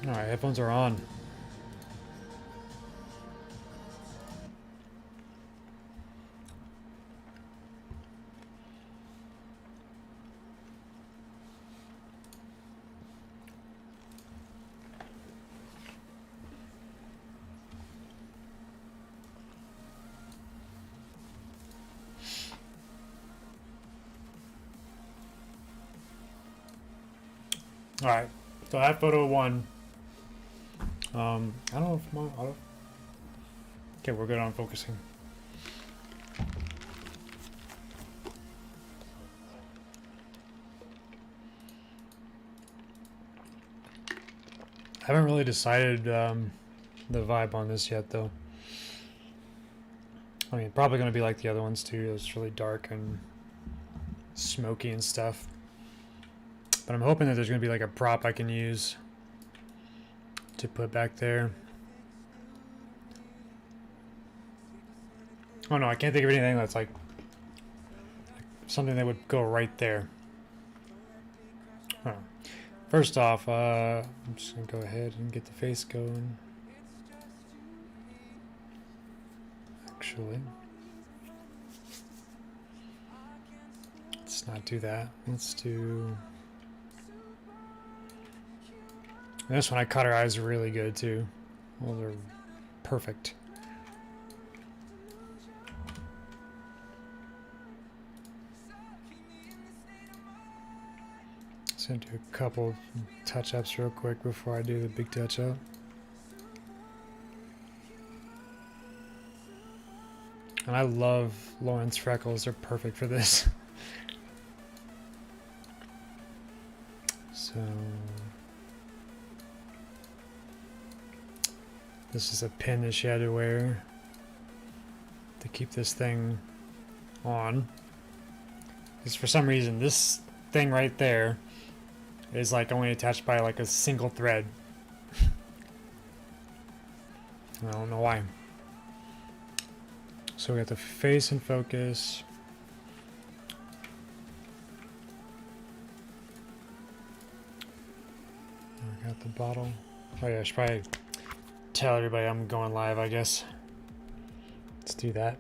Alright, headphones are on. Alright, so that photo one. I don't know if my auto. Okay, we're good on focusing. I haven't really decided the vibe on this yet, though. I mean, probably going to be like the other ones too. It's really dark and smoky and stuff. But I'm hoping that there's going to be like a prop I can use to put back there. Oh no, I can't think of anything that's like something that would go right there. Huh. First off, I'm just going to go ahead and get the face going. Actually, let's not do that. Let's do this one. I cut her eyes really good too. Those are perfect. Just gonna do a couple touch-ups real quick before I do the big touch-up. And I love Lauren's freckles. They're perfect for this. So this is a pin that she had to wear to keep this thing on. Because for some reason this thing right there is like only attached by like a single thread. I don't know why. So we got the face in focus. We got the bottle. Oh yeah, I should probably tell everybody I'm going live, I guess. Let's do that.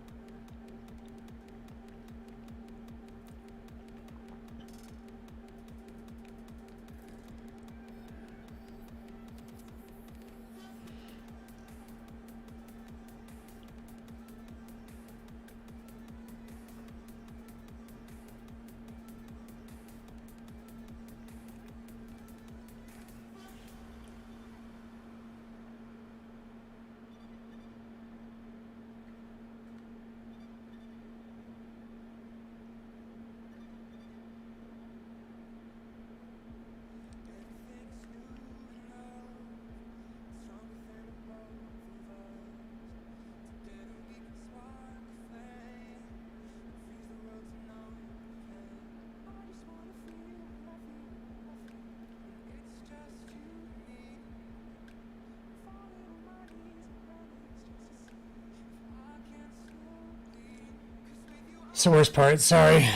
It's the worst part, sorry.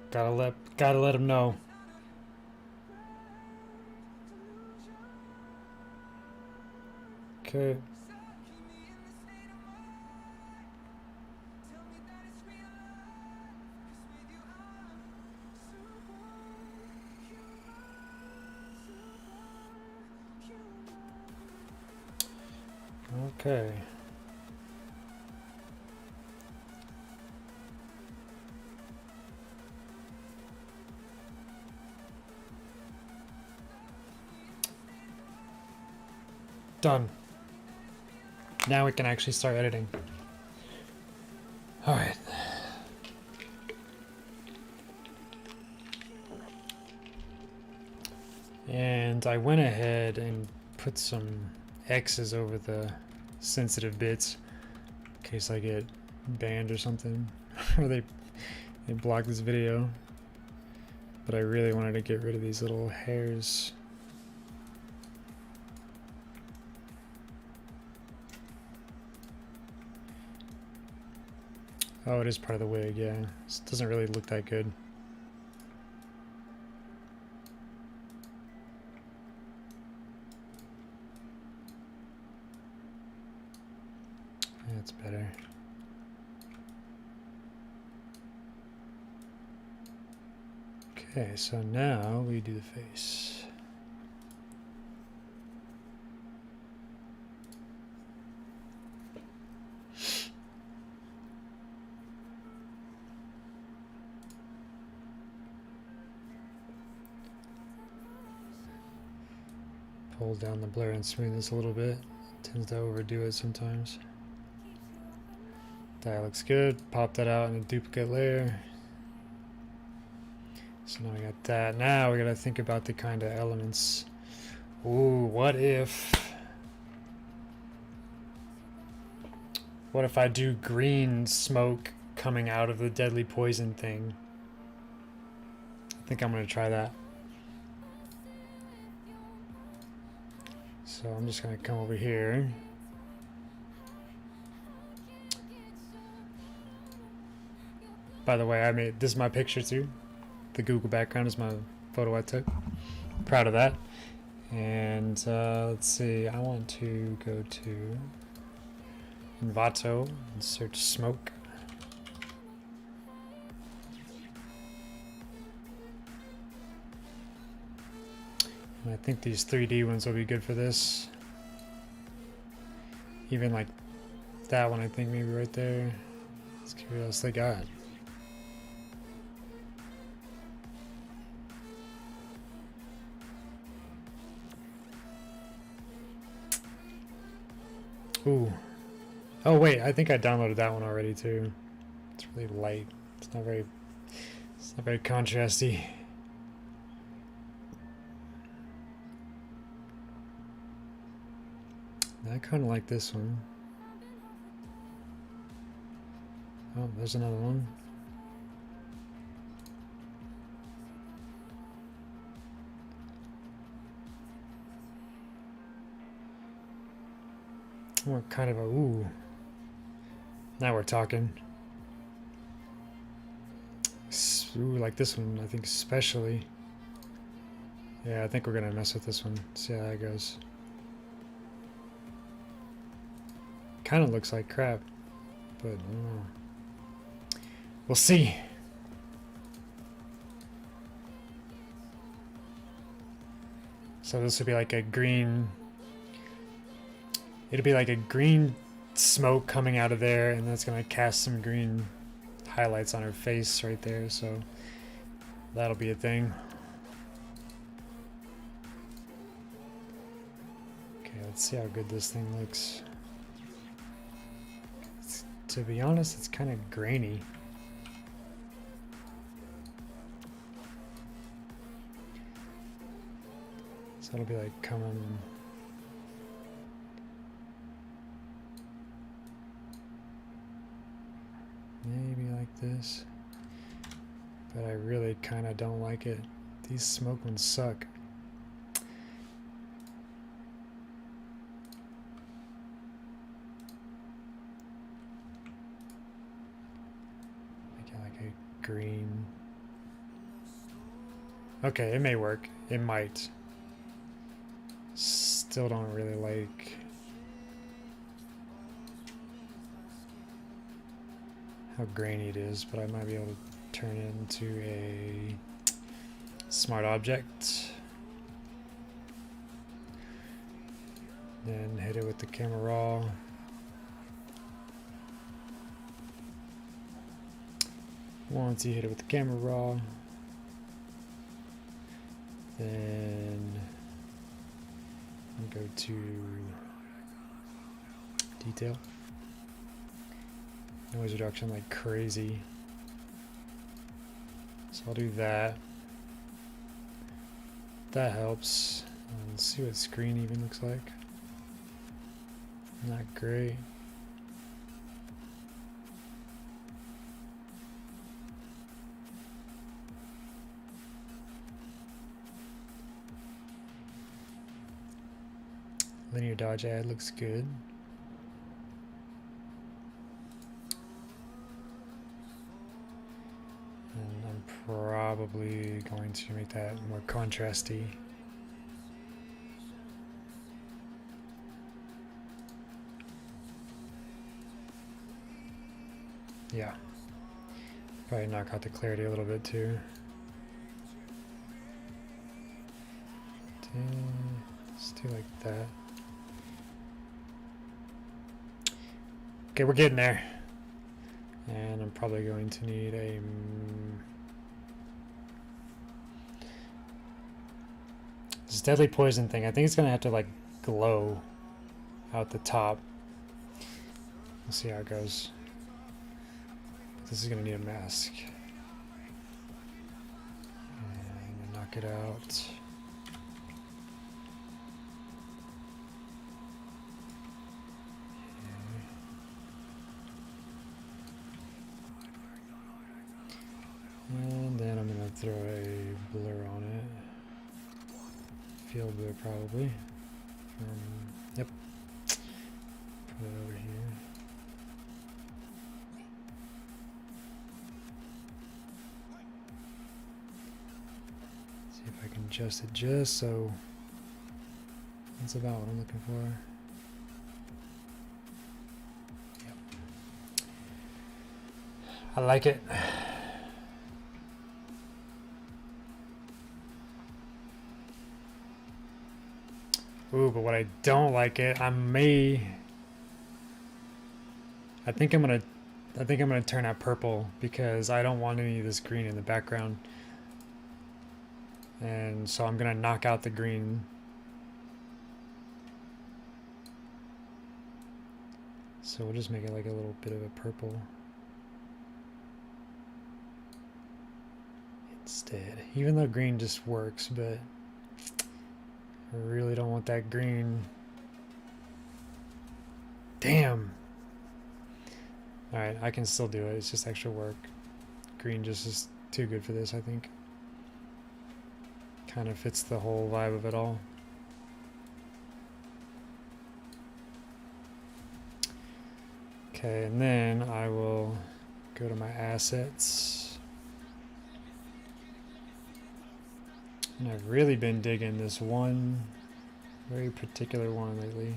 Gotta let him know. Okay. Okay. Done. Now we can actually start editing. All right. And I went ahead and put some X's over the sensitive bits in case I get banned or something, or they block this video. But I really wanted to get rid of these little hairs. Oh, it is part of the wig, yeah. This doesn't really look that good. That's better. Okay, so now we do the face. Pull down the blur and smoothness a little bit. Tends to overdo it sometimes. That looks good. Pop that out in a duplicate layer. So now we got that. Now we gotta think about the kind of elements. Ooh, what if I do green smoke coming out of the deadly poison thing? I think I'm gonna try that. So I'm just gonna come over here. By the way, I made this is my picture too. The Google background is my photo I took. Proud of that. And let's see, I want to go to Envato and search smoke. And I think these 3D ones will be good for this. Even like that one, I think maybe right there. Let's see what else they got. Ooh. Oh wait, I think I downloaded that one already too. It's really light. It's not very contrasty. I kind of like this one. Oh, there's another one. More kind of a ooh. Now we're talking. Ooh, like this one, I think especially. Yeah, I think we're gonna mess with this one. See how that goes. Kind of looks like crap, but I don't know. We'll see. So this would be like a green. It'll be like a green smoke coming out of there, and that's gonna cast some green highlights on her face right there. So that'll be a thing. Okay, let's see how good this thing looks. To be honest, it's kind of grainy. So it'll be like coming. Maybe like this. But I really kind of don't like it. These smoke ones suck. Green. Okay, it may work. It might. Still don't really like how grainy it is, but I might be able to turn it into a smart object. Then hit it with the camera raw. Once you hit it with the camera raw, then go to detail, noise reduction like crazy. So I'll do that. That helps. Let's see what screen even looks like. Not great. Linear dodge ad looks good. And I'm probably going to make that more contrasty. Yeah. Probably knock out the clarity a little bit too. Let's do like that. Okay, we're getting there. And I'm probably going to need a... this deadly poison thing. I think it's going to have to like glow out the top. We'll see how it goes. This is going to need a mask. And knock it out. And then I'm going to throw a blur on it. Field blur probably. Yep. Put it over here. See if I can adjust it just so that's about what I'm looking for. Yep. I like it. Ooh, but what I don't like it, I think I'm gonna turn out purple because I don't want any of this green in the background. And so I'm gonna knock out the green. So we'll just make it like a little bit of a purple instead. Even though green just works, but I really don't want that green. Damn. Alright, I can still do it. It's just extra work. Green just is too good for this, I think. Kind of fits the whole vibe of it all. Okay, and then I will go to my assets. And I've really been digging this one very particular one lately.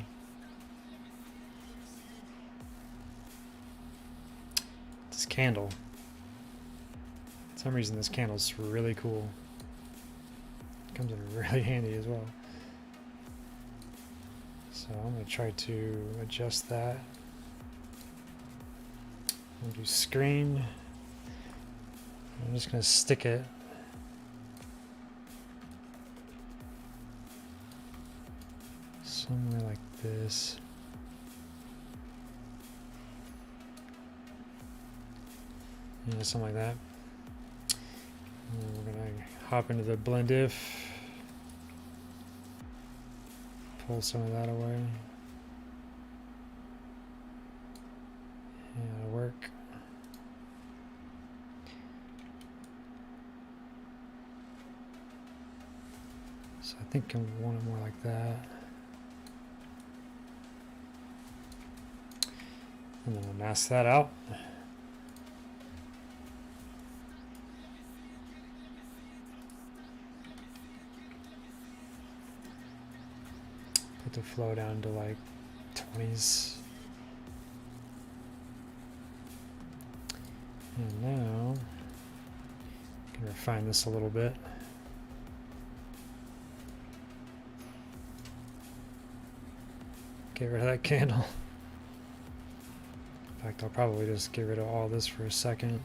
This candle. For some reason this candle's really cool. Comes in really handy as well. So I'm going to try to adjust that. I'm going to do screen. I'm just going to stick it somewhere like this. Yeah, something like that. And we're going to hop into the blend if. Pull some of that away. Yeah, it'll work. So I think I want it more like that. And then we'll mask that out. Put the flow down to like 20s. And now I can refine this a little bit. Get rid of that candle. In fact, I'll probably just get rid of all this for a second,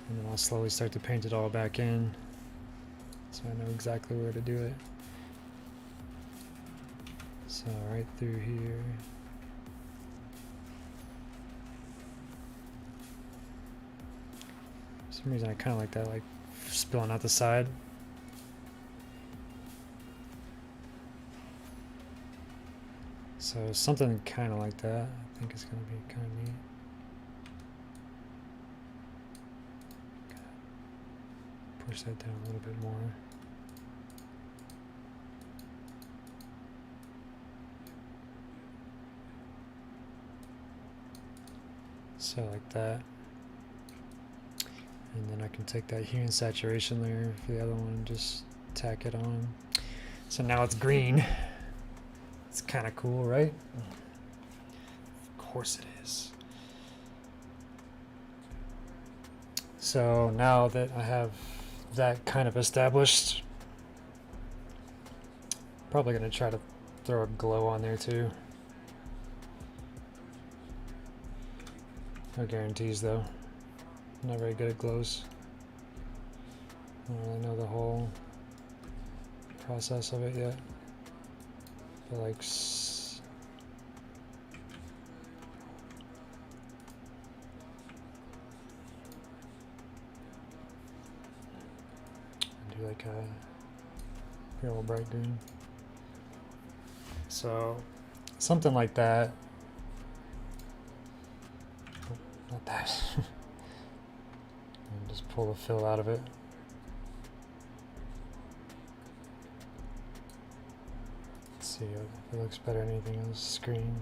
and then I'll slowly start to paint it all back in so I know exactly where to do it. So right through here. For some reason I kind of like that, like spilling out the side. So something kind of like that I think is going to be kind of neat. Push that down a little bit more. So like that. And then I can take that hue and saturation layer for the other one and just tack it on. So now it's green. It's kind of cool, right? Of course it is. So now that I have that kind of established, probably gonna try to throw a glow on there too. No guarantees though. I'm not very good at glows. I don't really know the whole process of it yet. But like do like a real bright green. So something like that. Oh, not that. And just pull the fill out of it. Let's see if it looks better than anything on the screen.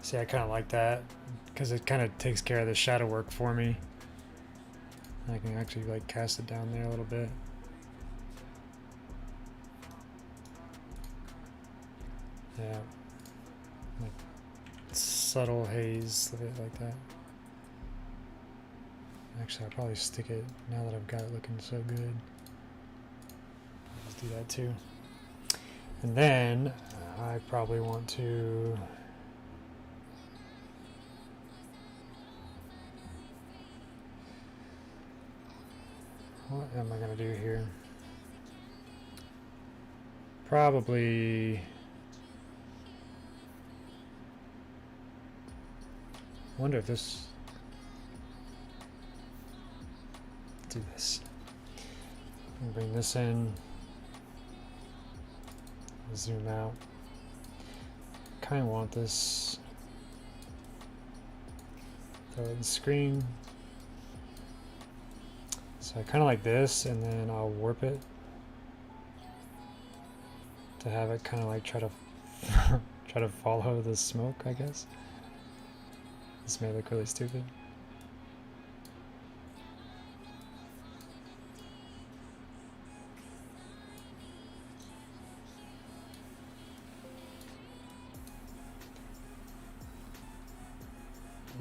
See, I kind of like that because it kind of takes care of the shadow work for me. I can actually like cast it down there a little bit. Yeah, like subtle haze of it like that. Actually, I'll probably stick it now that I've got it looking so good. Let's do that too. And then I probably want to what am I gonna do here? Probably wonder if this do this. Bring this in. Zoom out. Kind of want this. Throw it in the screen. So I kind of like this, and then I'll warp it to have it kind of like try to try to follow the smoke, I guess. This may look really stupid.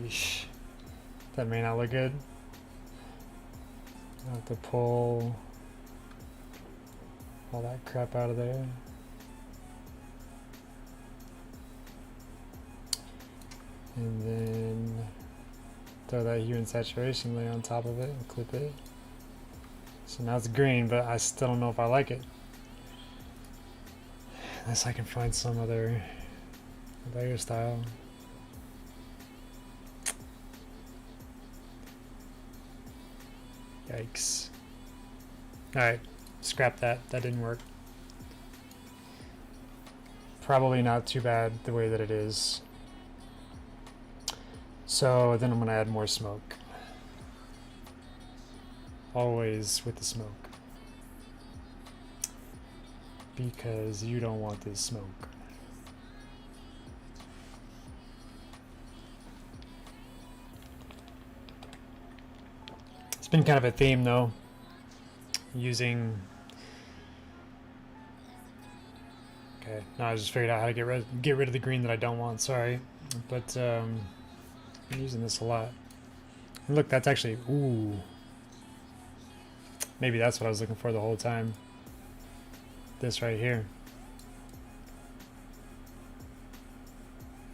Yeesh. That may not look good. I have to pull all that crap out of there. And then throw that hue and saturation layer on top of it and clip it. So now it's green, but I still don't know if I like it. Unless I can find some other layer style. Yikes. Alright, scrap that. That didn't work. Probably not too bad the way that it is. So then I'm going to add more smoke. Always with the smoke. Because you don't want this smoke. It's been kind of a theme though. Using... Okay, now I just figured out how to get rid of the green that I don't want, sorry. But I'm using this a lot. And look, that's actually, ooh. Maybe that's what I was looking for the whole time. This right here.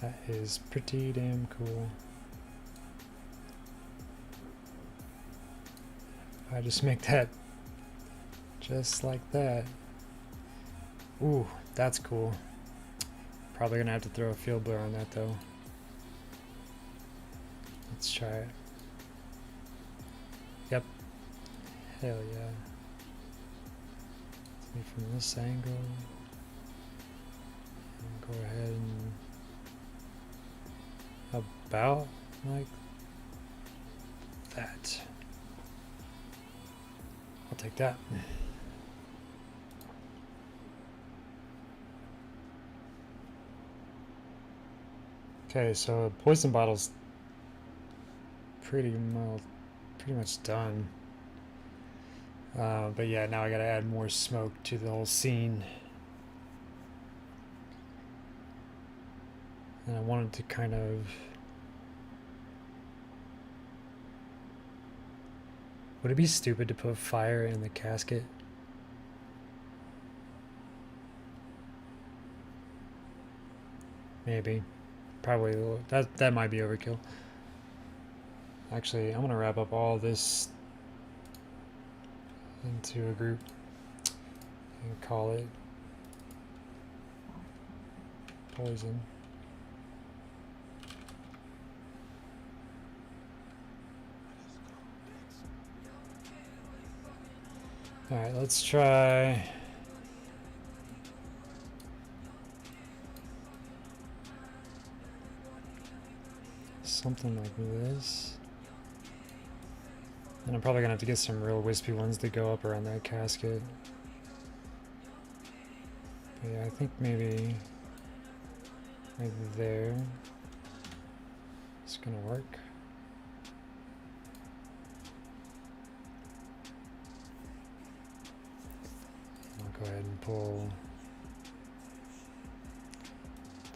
That is pretty damn cool. I just make that just like that. Ooh, that's cool. Probably gonna have to throw a field blur on that though. Let's try it. Yep. Hell yeah. Let's see from this angle. And go ahead and about like that. I'll take that. Okay, so poison bottle's pretty much done. But yeah, now I gotta add more smoke to the whole scene. And I wanted to kind of... Would it be stupid to put fire in the casket? Maybe. Probably. That might be overkill. Actually, I'm gonna wrap up all this into a group and call it poison. Alright, let's try something like this. And I'm probably gonna have to get some real wispy ones to go up around that casket. But yeah, I think maybe right there it's gonna work. I'll go ahead and pull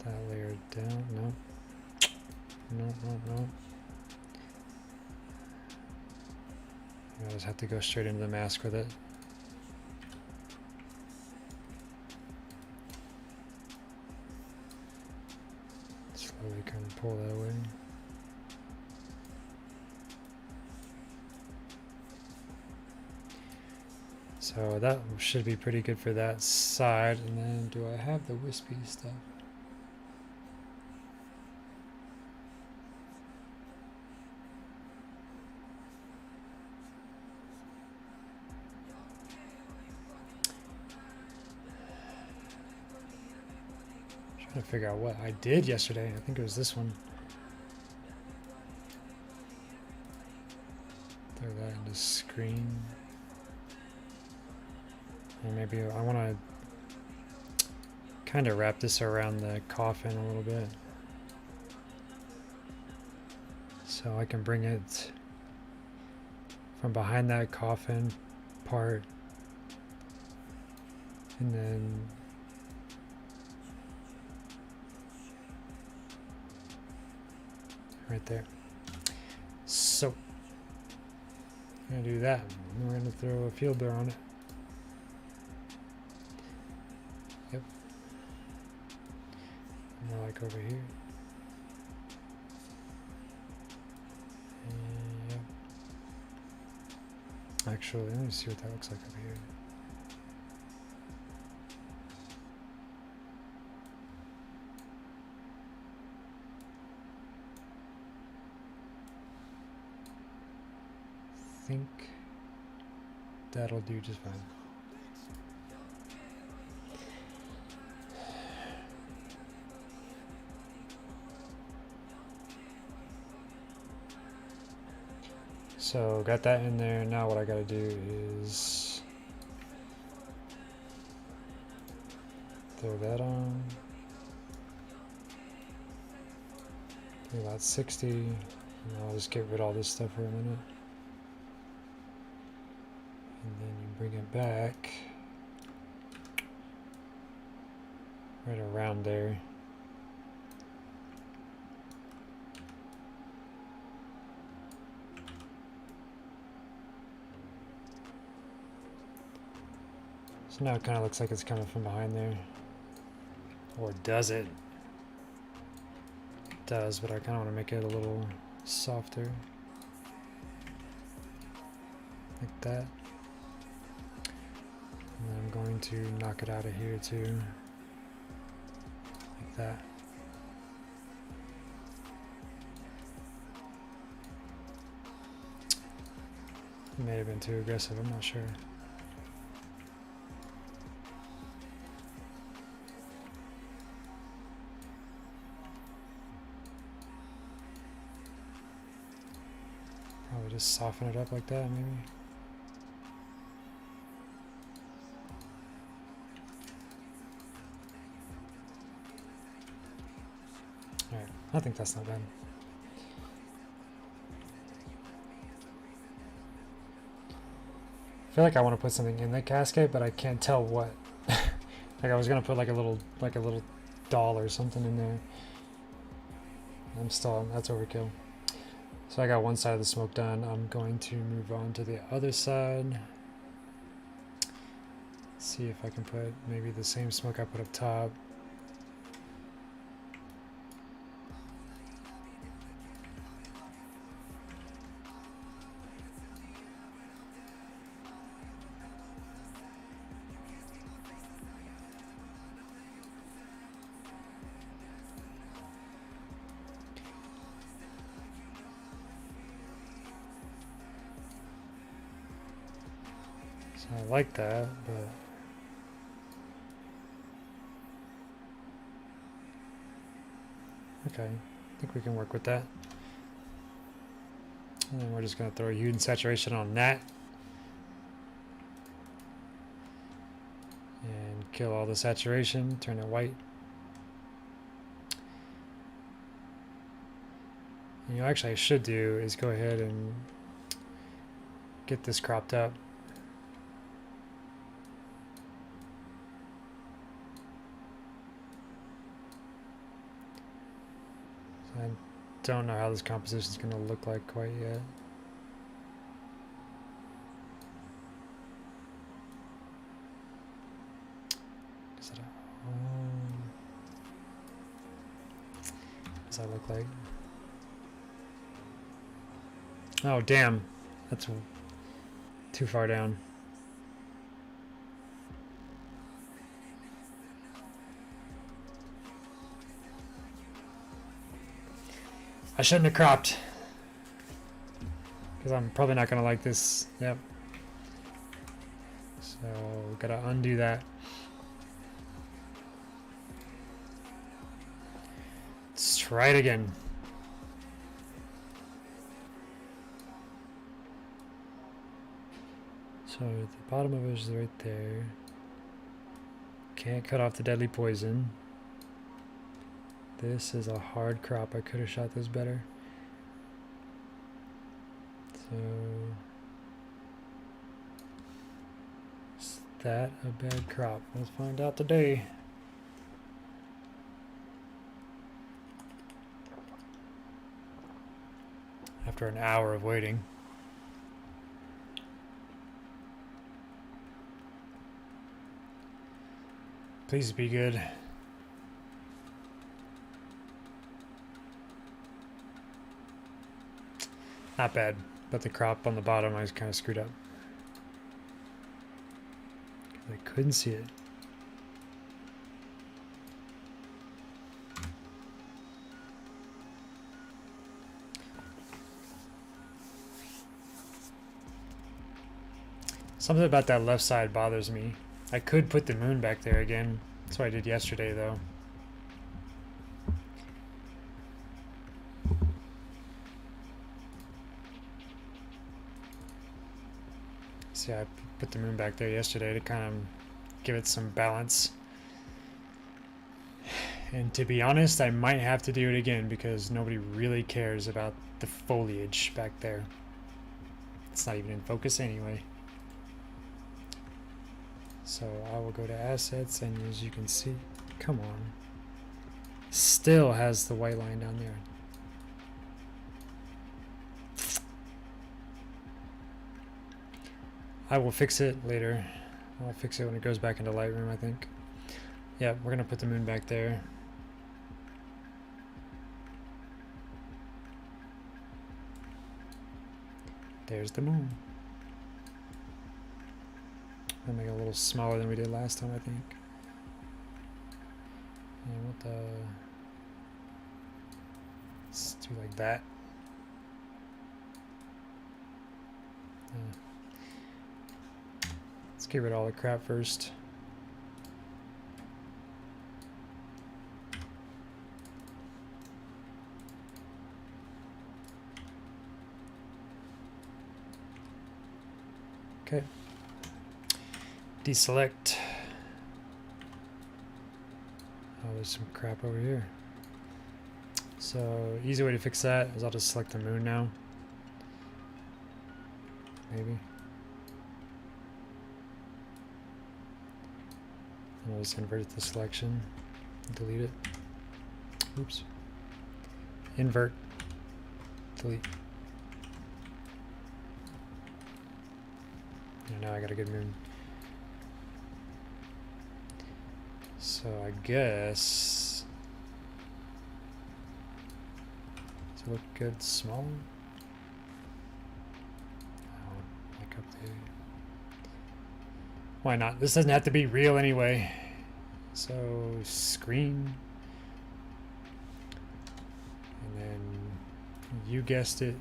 that layer down. No. No. I just have to go straight into the mask with it. Slowly kind of pull that away. So that should be pretty good for that side. And then do I have the wispy stuff? Trying to figure out what I did yesterday. I think it was this one. Throw that into screen. And maybe I want to kind of wrap this around the coffin a little bit. So I can bring it from behind that coffin part. And then right there. So I'm gonna do that. And we're gonna throw a field blur on it. Yep. More like over here. And yep. Actually, let me see what that looks like over here. I think that'll do just fine. So got that in there. Now what I gotta do is throw that on. Do about 60. And I'll just get rid of all this stuff for a minute. And then you bring it back right around there. So now it kind of looks like it's coming from behind there. Or does it? It does, but I kind of want to make it a little softer. Like that. And then I'm going to knock it out of here too. Like that. It may have been too aggressive, I'm not sure. Probably just soften it up like that, maybe. All right. I think that's not bad. I feel like I want to put something in the cascade, but I can't tell what. Like I was gonna put like a little doll or something in there. That's overkill. So I got one side of the smoke done. I'm going to move on to the other side. See if I can put maybe the same smoke I put up top. So I like that, but okay, I think we can work with that. And then we're just going to throw a hue and saturation on that. And kill all the saturation, turn it white. And actually I should do is go ahead and get this cropped up. So I don't know how this composition is going to look like quite yet. Does that look like? Oh damn, that's too far down. I shouldn't have cropped, because I'm probably not gonna like this. Yep. So gotta undo that. Let's try it again. So the bottom of it is right there. Can't cut off the deadly poison. This is a hard crop. I could have shot this better. So is that a bad crop? Let's find out today. After an hour of waiting. Please be good. Not bad, but the crop on the bottom I was kind of screwed up. I couldn't see it. Something about that left side bothers me. I could put the moon back there again. That's what I did yesterday, though. See, I put the moon back there yesterday to kind of give it some balance. And to be honest, I might have to do it again because nobody really cares about the foliage back there. It's not even in focus anyway. So I will go to assets, and as you can see, come on, still has the white line down there. I will fix it later. I'll fix it when it goes back into Lightroom, I think. Yeah, we're gonna put the moon back there. There's the moon. I'll make it a little smaller than we did last time, I think. And what the... Let's do like that. Let's get rid of all the crap first. Okay. Deselect. Oh, there's some crap over here. So easy way to fix that is I'll just select the moon now. Maybe. And I'll just invert the selection. Delete it. Oops. Invert. Delete. And now I got a good moon. So I guess does it look good small? Oh, like up there. Why not? This doesn't have to be real anyway. So screen. And then you guessed it.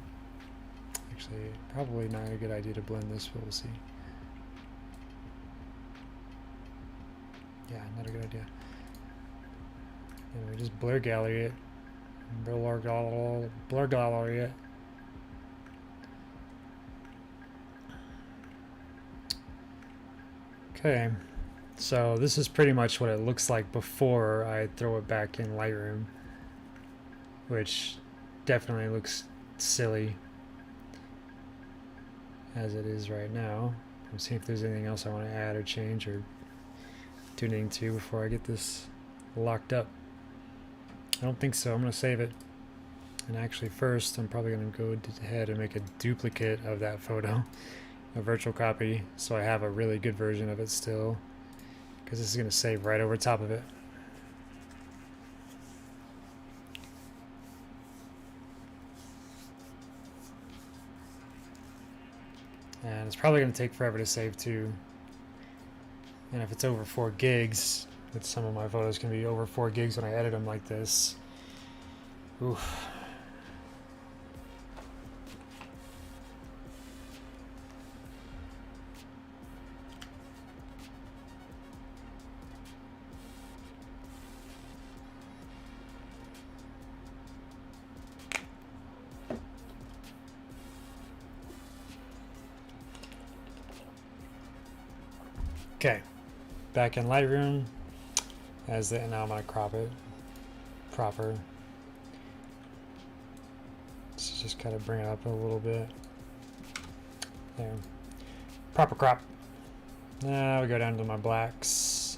Actually, probably not a good idea to blend this, but we'll see. Yeah, not a good idea. And we just blur gallery it. Blur gallery it. Okay, so this is pretty much what it looks like before I throw it back in Lightroom, which definitely looks silly as it is right now. I'm seeing if there's anything else I want to add or change or tuning to before I get this locked up. I don't think so. I'm going to save it. And actually first I'm probably going to go ahead and make a duplicate of that photo, a virtual copy, so I have a really good version of it still, because this is going to save right over top of it. And it's probably going to take forever to save too. And if it's over 4 gigs, that some of my photos can be over 4 gigs when I edit them like this. Oof. Okay, back in Lightroom, now I'm going to crop it proper. So just kind of bring it up a little bit. There, proper crop. Now we go down to my blacks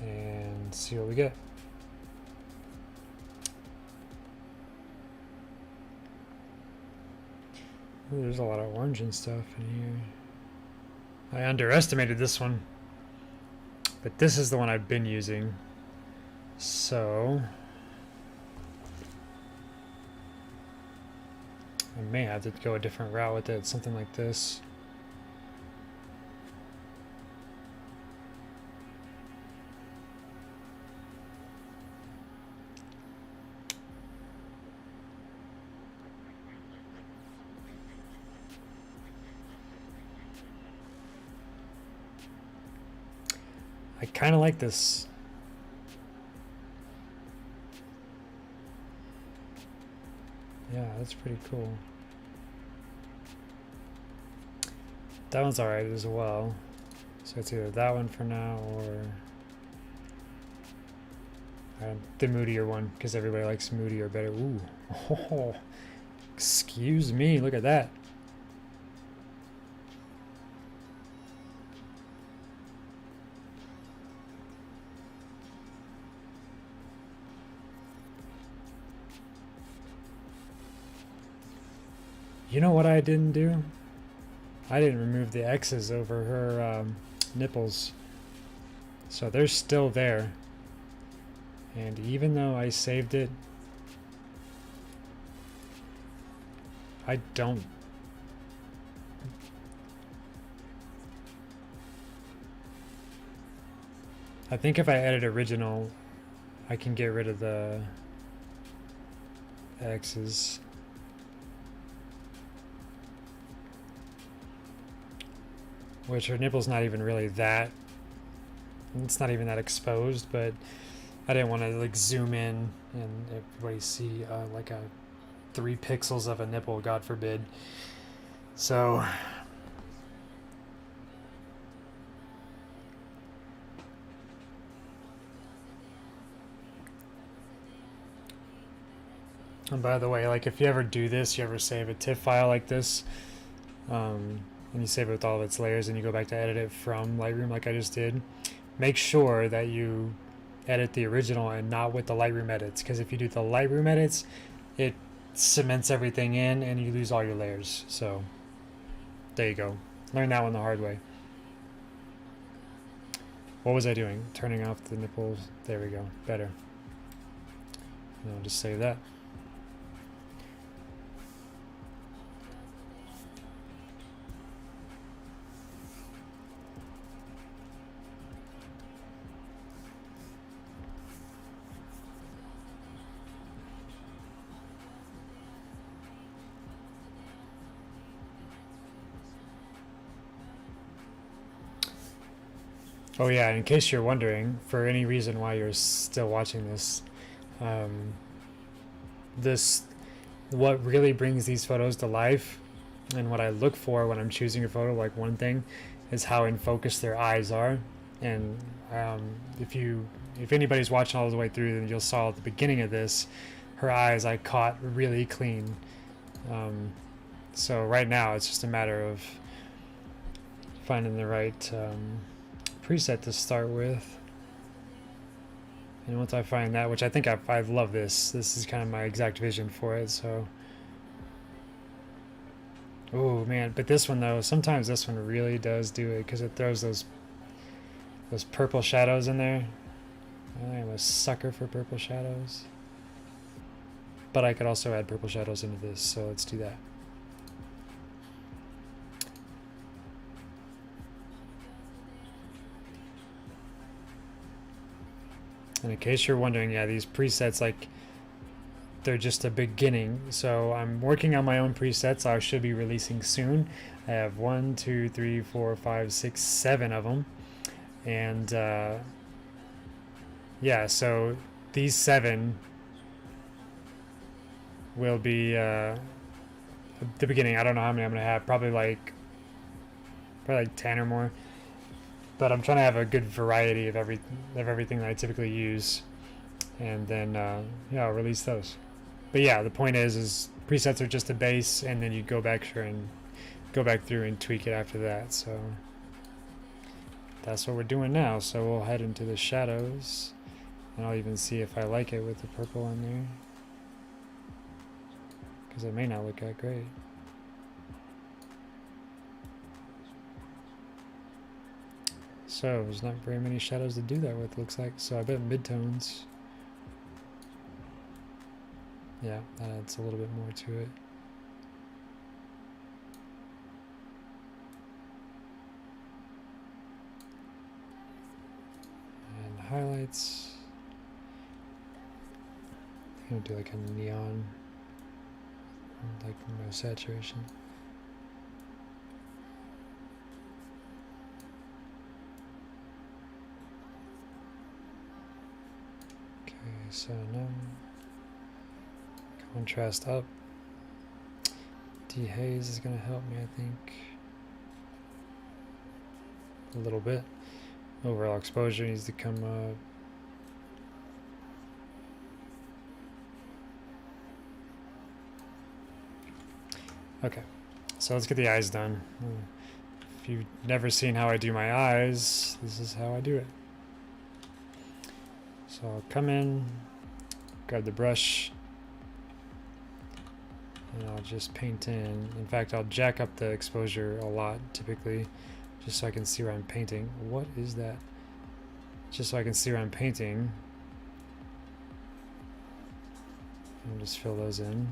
and see what we get. Ooh, there's a lot of orange and stuff in here. I underestimated this one, but this is the one I've been using, so I may have to go a different route with it, something like this. I kind of like this. Yeah, that's pretty cool. That one's alright as well. So it's either that one for now or the moodier one, because everybody likes moodier better. Ooh. Oh, excuse me, look at that. You know what I didn't do? I didn't remove the X's over her nipples. So they're still there. And even though I saved it, I don't. I think if I edit original, I can get rid of the X's. Which her nipple's not even really that, it's not even that exposed, but I didn't want to like zoom in and everybody see like 3 pixels of a nipple, God forbid. So And by the way, like if you ever do this, you ever save a TIFF file like this, and you save it with all of its layers and you go back to edit it from Lightroom like I just did, make sure that you edit the original and not with the Lightroom edits, because if you do the Lightroom edits, it cements everything in and you lose all your layers. So there you go. Learn that one the hard way. What was I doing? Turning off the nipples. There we go. Better. And I'll just save that. Oh yeah, in case you're wondering, for any reason why you're still watching this, um, what really brings these photos to life, and what I look for when I'm choosing a photo, like one thing, is how in focus their eyes are. And if anybody's watching all the way through, then you'll saw at the beginning of this, her eyes I caught really clean. So right now it's just a matter of finding the right preset to start with, and once I find that, which I think I love this is kind of my exact vision for it. So oh man, but this one though, sometimes this one really does do it, because it throws those purple shadows in there. I am a sucker for purple shadows, but I could also add purple shadows into this, so let's do that. And in case you're wondering, yeah, these presets, like, they're just a beginning. So I'm working on my own presets. I should be releasing soon. I have 1, 2, 3, 4, 5, 6, 7 of them. And yeah, so these 7 will be the beginning. I don't know how many I'm gonna have. Probably like 10 or more. But I'm trying to have a good variety of everything that I typically use, and then yeah, I'll release those. But yeah, the point is presets are just a base, and then you go back through and tweak it after that. So that's what we're doing now. So we'll head into the shadows, and I'll even see if I like it with the purple on there, because it may not look that great. So there's not very many shadows to do that with, looks like. So I bet midtones. Yeah, that adds a little bit more to it. And highlights. I'm gonna do like a neon, like no saturation. So no contrast up. Dehaze is going to help me, I think, a little bit. Overall exposure needs to come up. Okay, so let's get the eyes done. If you've never seen how I do my eyes, this is how I do it. So I'll come in, grab the brush, and I'll just paint in. In fact, I'll jack up the exposure a lot, typically, just so I can see where I'm painting. What is that? Just so I can see where I'm painting. And just fill those in.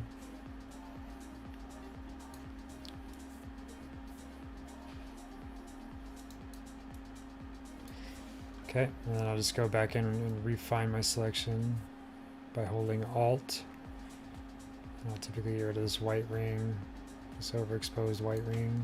Okay, and then I'll just go back in and refine my selection by holding Alt. And I'll typically get rid of this white ring, this overexposed white ring.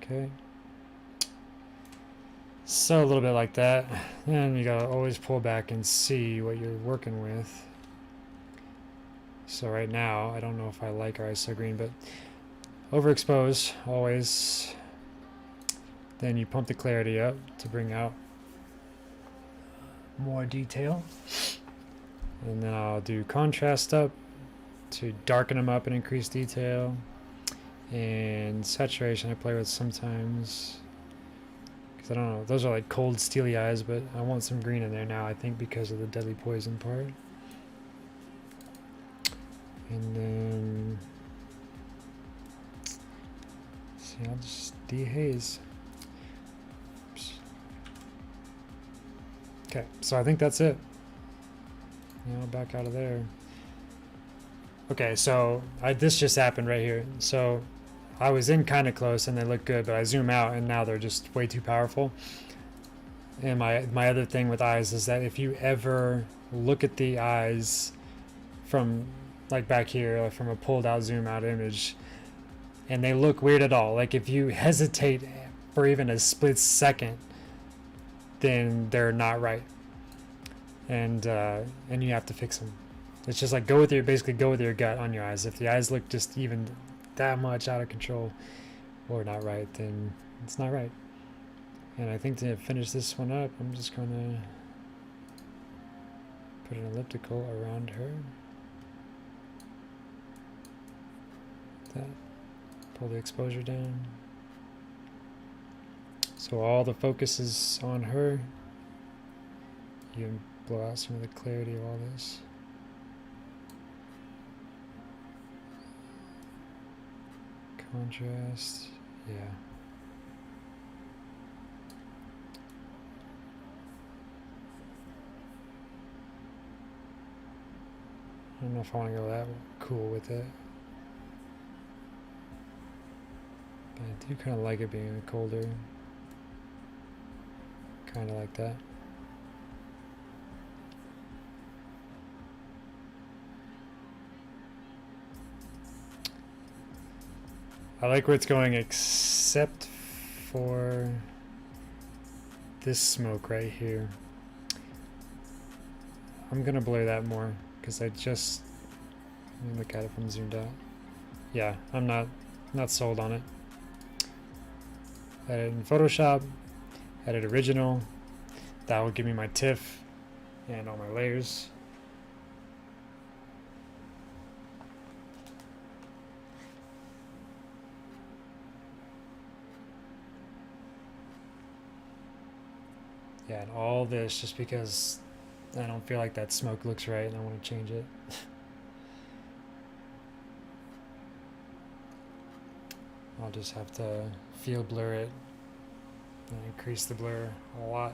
Okay. So a little bit like that. And you gotta always pull back and see what you're working with. So right now, I don't know if I like our ISO green, but overexpose always. Then you pump the clarity up to bring out more detail. And then I'll do contrast up to darken them up and increase detail. And saturation I play with sometimes. I don't know, those are like cold steely eyes, but I want some green in there now, I think, because of the deadly poison part. And then see, I'll just dehaze. Okay, so I think that's it. Back out of there. Okay, so this just happened right here. So I was in kind of close and they look good, but I zoom out and now they're just way too powerful. And my other thing with eyes is that if you ever look at the eyes from like back here, like from a pulled out zoom out image, and they look weird at all, like if you hesitate for even a split second, then they're not right. And you have to fix them. It's just like basically go with your gut on your eyes. If the eyes look just even that much out of control or not right, then it's not right. And I think to finish this one up, I'm just gonna put an elliptical around her. That. Pull the exposure down. So all the focus is on her. You can blow out some of the clarity of all this. Contrast, yeah. I don't know if I want to go that cool with it. But I do kind of like it being colder. Kind of like that. I like where it's going except for this smoke right here. I'm gonna blur that more because let me look at it from zoomed out. Yeah, I'm not sold on it. Edit in Photoshop, edit original. That will give me my TIFF and all my layers. Yeah, and all this just because I don't feel like that smoke looks right and I want to change it. I'll just have to field blur it and increase the blur a lot.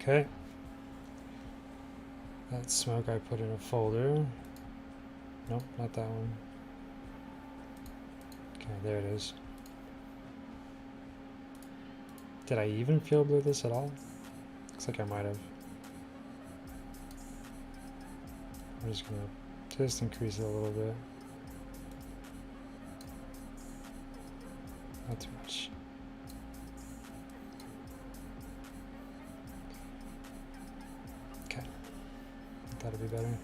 Okay. That smoke I put in a folder. Nope, not that one. Okay, there it is. Did I even field blur this at all? Looks like I might have. I'm just gonna just increase it a little bit. Not too much. Okay, that'll be better.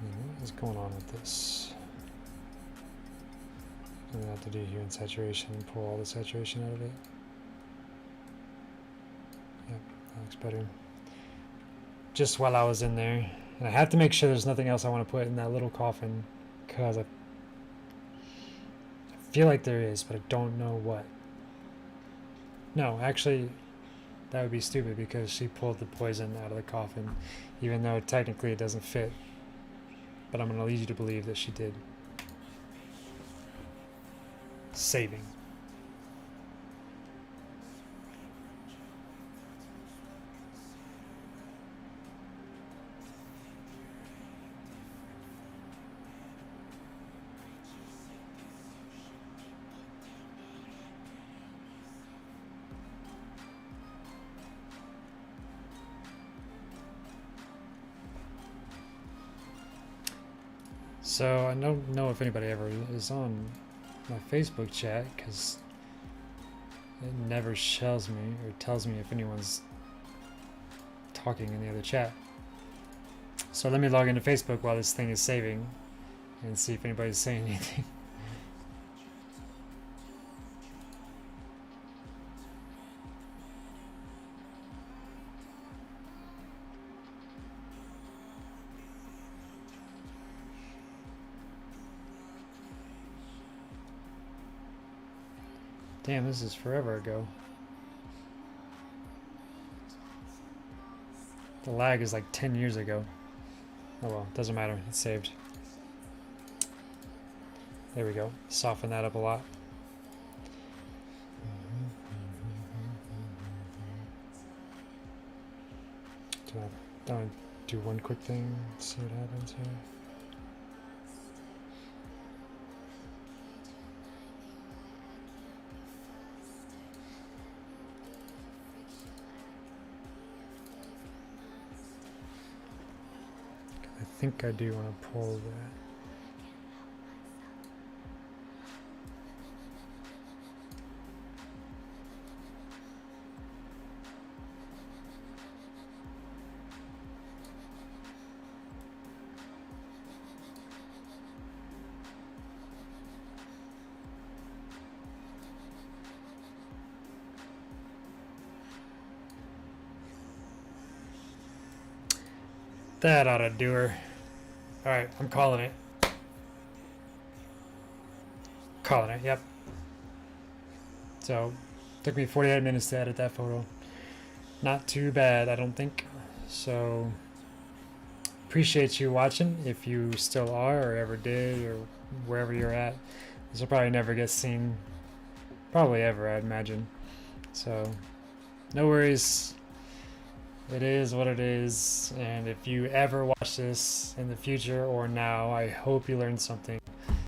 What is going on with this? I'm gonna have to do here in saturation, pull all the saturation out of it. Yep, that looks better. Just while I was in there, and I have to make sure there's nothing else I want to put in that little coffin, because I feel like there is, but I don't know what. No, actually, that would be stupid because she pulled the poison out of the coffin, even though technically it doesn't fit. But I'm going to lead you to believe that she did. Saving. So I don't know if anybody ever is on my Facebook chat because it never shows me or tells me if anyone's talking in the other chat. So let me log into Facebook while this thing is saving and see if anybody's saying anything. Damn, this is forever ago. The lag is like 10 years ago. Oh well, doesn't matter, it's saved. There we go, soften that up a lot. Do I do one quick thing, see what happens here? I think I do want to pull that. That ought to do her. Alright, I'm calling it. Calling it, yep. So, took me 48 minutes to edit that photo. Not too bad, I don't think. So, appreciate you watching, if you still are, or ever did, or wherever you're at. This will probably never get seen. Probably ever, I'd imagine. So, no worries. It is what it is, and if you ever watch this in the future or now, I hope you learned something.